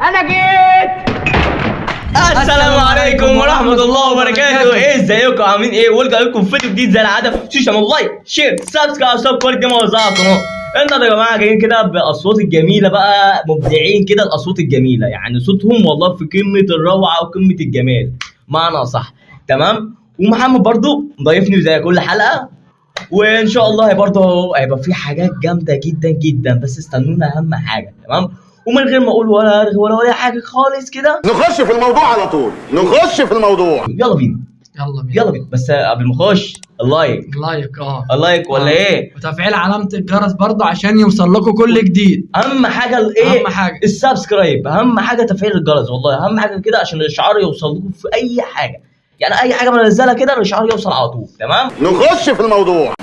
انا جيت. السلام عليكم ورحمة الله وبركاته. ايه ازيكم عاملين ايه؟ ولقى لكم فيديو جديد زي العادة. متنسوش تعملوا لايك شير سبسكرايب كل الجماعة وزعوا القناة. النهارده يا جماعة جايين كده باصوات الجميلة بقى، مبدعين كده الاصوات الجميلة، يعني صوتهم والله في قمة الروعة وقمة الجمال معنى صح. تمام. ومحمد برضو ضيفني زي كل حلقة، وان شاء الله برضه هيبقى في حاجات جامده جدا جدا، بس استنونا اهم حاجه. تمام. ومن غير ما اقول ولا ارغي ولا حاجه خالص كده نخش في الموضوع على طول، نخش في الموضوع. يلا بينا يلا بينا. بس قبل ما نخش اللايك اللايك ولا ايه، وتفعيل علامة الجرس برضو عشان يوصل لكم كل جديد. اهم حاجه الايه، اهم حاجة السبسكرايب، اهم حاجه تفعيل الجرس، والله اهم حاجه كده عشان الاشعار يوصل لكم في اي حاجه، يعني اي حاجه بنزلها كده الاشعار يوصل على طول. تمام. نخش في الموضوع.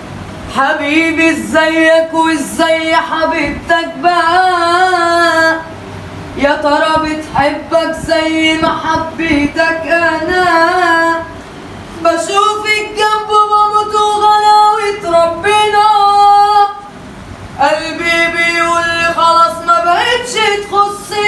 حبيبي ازيك وازاي حبيبتك بقى، يا ترى بتحبك زي ما حبيتك انا، بشوفك جنب بموت وغلاوة ربنا، قلبي بيقول لي خلاص ما بقتش تخصنا.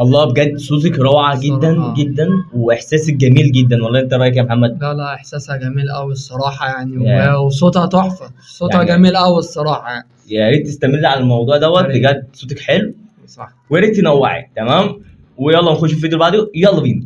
الله بجد صوتك روعه جدا جدا واحساسك جميل جدا، والله انت رايك يا محمد؟ لا احساسها جميل قوي الصراحه يعني وصوتها تحفه، صوتها يعني جميل قوي الصراحه يعني. يا ريت تستمر على الموضوع دوت بجد، صوتك حلو صح، ويا ريت تنوعي. تمام. ويلا نخش في الفيديو اللي بعده، يلا بينا.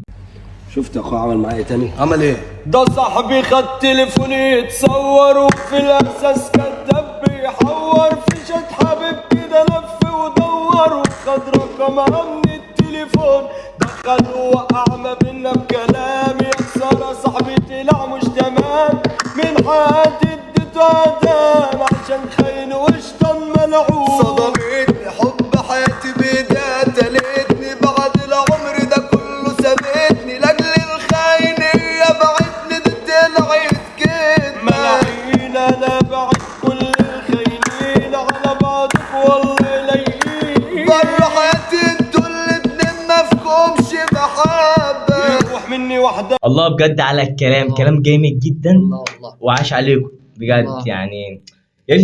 شفت اخويا عمل معايا تاني؟ عمل ايه؟ ده صاحبي خد تليفوني يتصور، وفي الاحساس كداب بيحور، في شات حبيب كده لف ودور، وخد رقمها من التليفون، دخل ووقع ما بينا بكلام، يا خساره صاحبي طلع مش تمام، من حياتي اديته ادام عشان خاين وشطان ملعون، صدمتني حب حياتي بيدها تلتني، بعد العمر ده كله سابتني، لاجل الخاينية بعتني دي طلعت كدبة ملاعين. انا بعت كل الخاينين على بعضك والله لايقين، بره حياتي انتوا الاتنين مفكمش محبة، يروح مني واحدة. الله بجد على الكلام، الله. كلام جامد جدا. الله وعاش عليكم بجد الله. يعني. يا ريت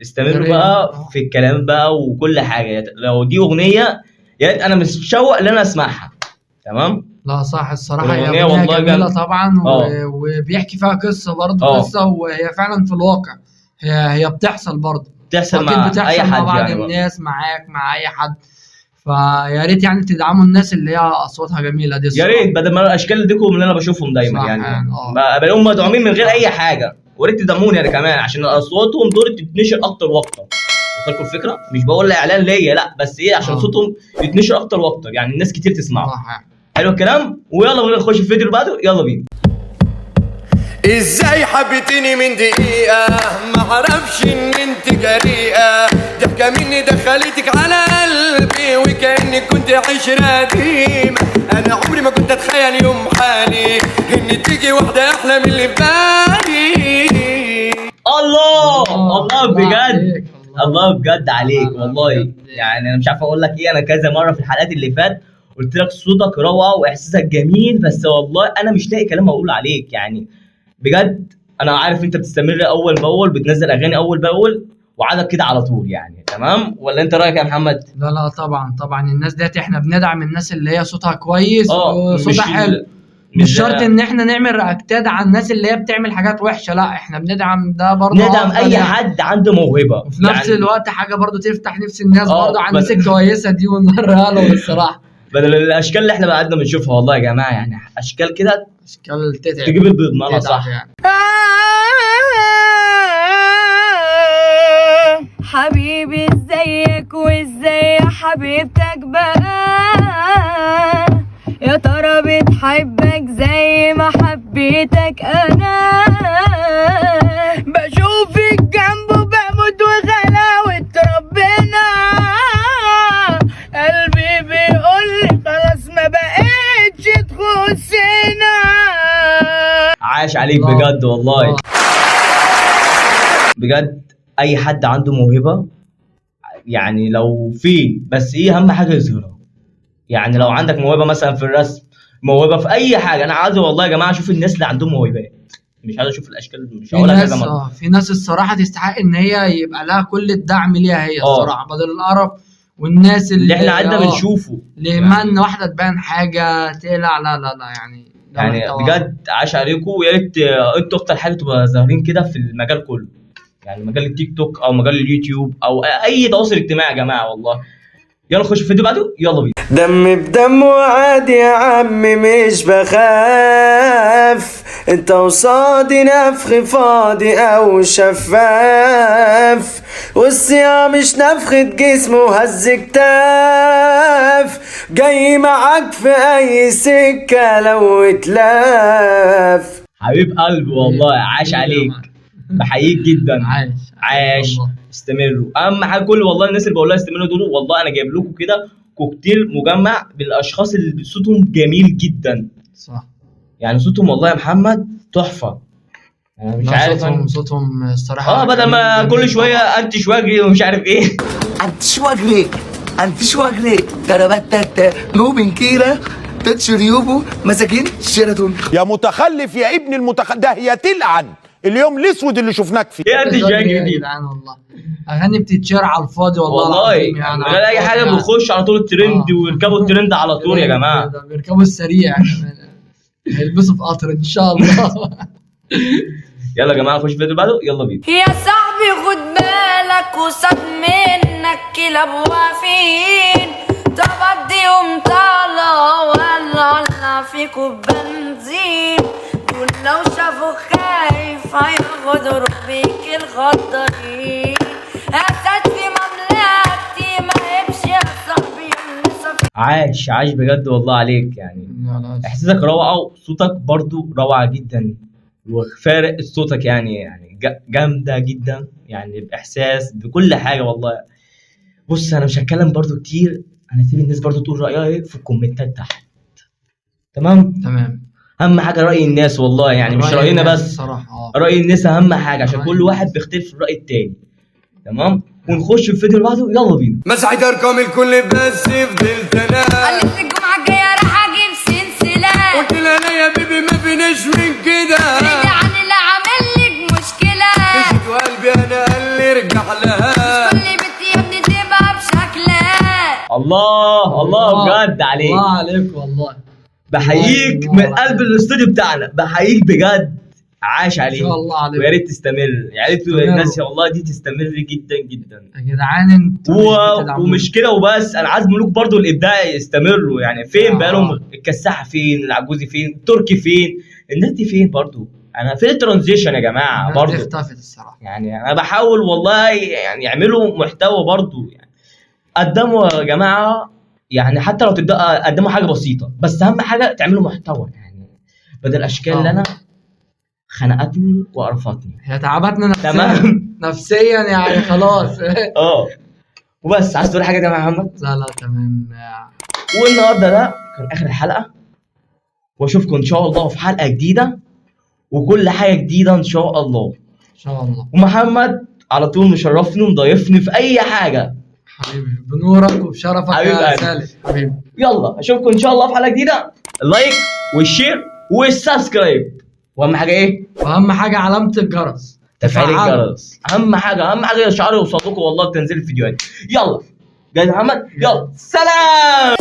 استمروا ريت. بقى في الكلام بقى وكل حاجه. لو دي اغنيه يا ريت انا متشوق ان انا اسمعها. تمام. لا صح الصراحه الأغنية هي والله جميله جامد. طبعا وبيحكي فيها قصه برضه، قصه وهي فعلا في الواقع، هي بتحصل برضه، بتحصل أكيد مع بتحصل اي مع حد بعض يعني الناس، معاك مع اي حد، فيا ريت يعني تدعموا الناس اللي هي اصواتها جميله دي يا الصراحة. ريت بدل ما الاشكال ديكم اللي انا بشوفهم دايما صح يعني يعني بلاقيهم مدعومين من غير اي حاجه، وريت تدعموني انا كمان عشان اصواتهم دول تتنشر اكتر واكتر. وصلكم الفكره؟ مش بقول اعلان ليا لا، بس ايه عشان صوتهم يتنشر اكتر واكتر، يعني الناس كتير تسمعه. صح يعني. حلو الكلام. ويلا بينا نخش في الفيديو اللي بعده، يلا بينا. ازاي حبيتني من دقيقة، معرفش ان انت جريئة، ضحكة مني دخلتك على قلبي وكأنك كنت عشرة قديمة، انا عمري ما كنت اتخيل يوم حالي ان تيجي واحدة احلى من اللي في بالي. الله بجد عليك. الله بجد عليك الله والله بجد. يعني انا مش عارف اقول لك ايه. انا كذا مره في الحلقات اللي فات قلت لك صوتك روعه واحساسك جميل، بس والله انا مش لاقي كلام اقول عليك يعني بجد. انا عارف انت بتستمر اول باول، بتنزل اغاني اول باول وعدد كده على طول يعني. تمام ولا انت رايك يا محمد؟ لا طبعا الناس ديت احنا بندعم الناس اللي هي صوتها كويس وصوتها حلو، مش شرط ان احنا نعمل رياكتات على الناس اللي هي بتعمل حاجات وحشه، لا احنا بندعم ده برضه، ندعم اي يعني. حد عنده موهبه، وفي نفس يعني الوقت حاجه برضه تفتح نفس الناس برضه على الناس بس الكويسه دي ونوريها لهم الصراحه، بدل الاشكال اللي احنا قعدنا بنشوفها والله يا جماعه، يعني اشكال كده اشكال تتعب تجيب البيض معنى صح يعني. حبيبي ازيك وازاي حبيبتك بقى، يا ترى بتحبك زي ما حبيتك انا، بشوفك جنبه بموت وغلاوة ربنا، قلبي بيقولي خلاص ما بقتش تخصنا. عاش عليك الله. بجد والله بجد. اي حد عنده موهبه يعني لو في، بس ايه اهم حاجه يظهرها. يعني لو عندك موهبه مثلا في الرسم، موهبه في اي حاجه، انا عايز والله يا جماعه اشوف الناس اللي عندهم موهبات، مش عايز اشوف الاشكال، مش هقولها كذا مره. في ناس الصراحه تستحق ان هي يبقى لها كل الدعم ليها هي الصراحه، بدل القرف والناس اللي احنا قعدنا بنشوفه اللي من واحده تبان حاجه تقلع. لا لا لا يعني بجد عاش عليكم، ويا ريت انتوا اكتر حاجه تبقى ظاهرين كده في المجال كله، يعني مجال التيك توك او مجال اليوتيوب او اي تواصل اجتماعي يا جماعه. والله يلا نخش في الفيديو بعده، يلا بينا. دم بدم وعادي يا عمي مش بخاف، انت قصادي نفخ فاضي او شفاف، والصيام مش نفخة جسم وهز كتاف، جاي معاك في اي سكة لو اتلاف. حبيب قلبي والله عاش عليك، بحييك جدا. عاش استمروا. اهم حاجه كل والله الناس اللي بقول لها استمروا دول، والله انا جايب لكم كده كوكتيل مجمع بالاشخاص اللي صوتهم جميل جدا. صح يعني صوتهم والله يا محمد تحفه. انا مش عارف صوتهم الصراحه بدل ما كل شويه انتش واجري ومش عارف ايه. انتش واجري كربتت نوبن كيرة تتشريوبو مساكين شيراتون. يا متخلف يا ابن ده هي تلعن اليوم الاسود اللي شفناك فيه. ايه انتش واجري دي؟ والله اغاني بتتشير على الفاضي والله يعني من غير اي حاجه بنخش على طول الترند ويركبوا الترند على طول يا جماعه. بيركبوا السريع هيلبسوا في قطر ان شاء الله. يلا يا جماعه نخش في الفيديو بعده، يلا بينا. يا صاحبي خد بالك وساب منك كلاب واقفين، تبديهم طالع ولا فيكوا بنزين، دول لو شافوا خايف هيغدروا بيك الخطرين، اسد في مملكتي ما هبش يا صاحبي عاش بجد والله عليك، يعني احساسك روعه وصوتك برضو روعه جدا وفارق صوتك يعني جامده جدا، يعني باحساس بكل حاجه والله. بص انا مش هتكلم برضو كتير، هنسيب الناس برضو تقول رايها ايه في الكومنتات تحت. تمام اهم حاجه راي الناس والله، يعني مش راينا بس صراحه. راي الناس اهم حاجه عشان كل واحد بيختلف في الراي التاني. تمام ونخش في الفيديو اللي بعده، يلا بينا. مسحت ارقام الكل بس فضلت انا، قالت لي الجمعه الجايه راح اجيب سلسله، قلت لها لا يا بيبي ما فيناش من كده، رجع عن اللي عامل لك مشكله، مشيت وقلبي انا قال لي ارجع لها، كل بنت يا ابني تبقى بشكلها. الله بجد عليك، الله عليك والله. بحييك من قلب الاستوديو بتاعنا، بحييك بجد، عاش عليك ويا ريت تستمر، يا ريت الناس والله دي تستمر جدا جدا يا جدعان. انتوا ومش كده وبس، انا عايز ملوك برضو الابداع يستمروا. يعني فين بقالهم؟ الكساحه فين؟ العجوزي فين؟ التركي فين؟ الناس دي فين برضو؟ انا فين الترانزيشن يا جماعه برضو؟ اختفت الصراحه. يعني انا بحاول والله يعني يعملوا محتوى برضو، يعني قدموا يا جماعه، يعني حتى لو تبدا قدموا حاجه بسيطه، بس اهم حاجه تعملوا محتوى، يعني بدل الاشكال اللي انا خنقتني وقرفتني، هي تعبتنا نفسيا. تمام نفسيا يعني خلاص. وبس. عايز تقول حاجه يا محمد؟ لا تمام. والنهارده ده كان اخر الحلقه، واشوفكم ان شاء الله في حلقه جديده وكل حاجه جديده ان شاء الله. ان شاء الله. ومحمد على طول مشرفني ومضيفني في اي حاجه حبيبي، بنورك وبشرفك يا سالم حبيبي. يلا اشوفكم ان شاء الله في حلقه جديده. اللايك والشير والسبسكرايب، واهم حاجه ايه؟ واهم حاجه علامه الجرس، تفعيل الجرس. اهم حاجه الشعار يوصل لكم والله بتنزيل الفيديوهات. يلا جاي محمد، يلا سلام.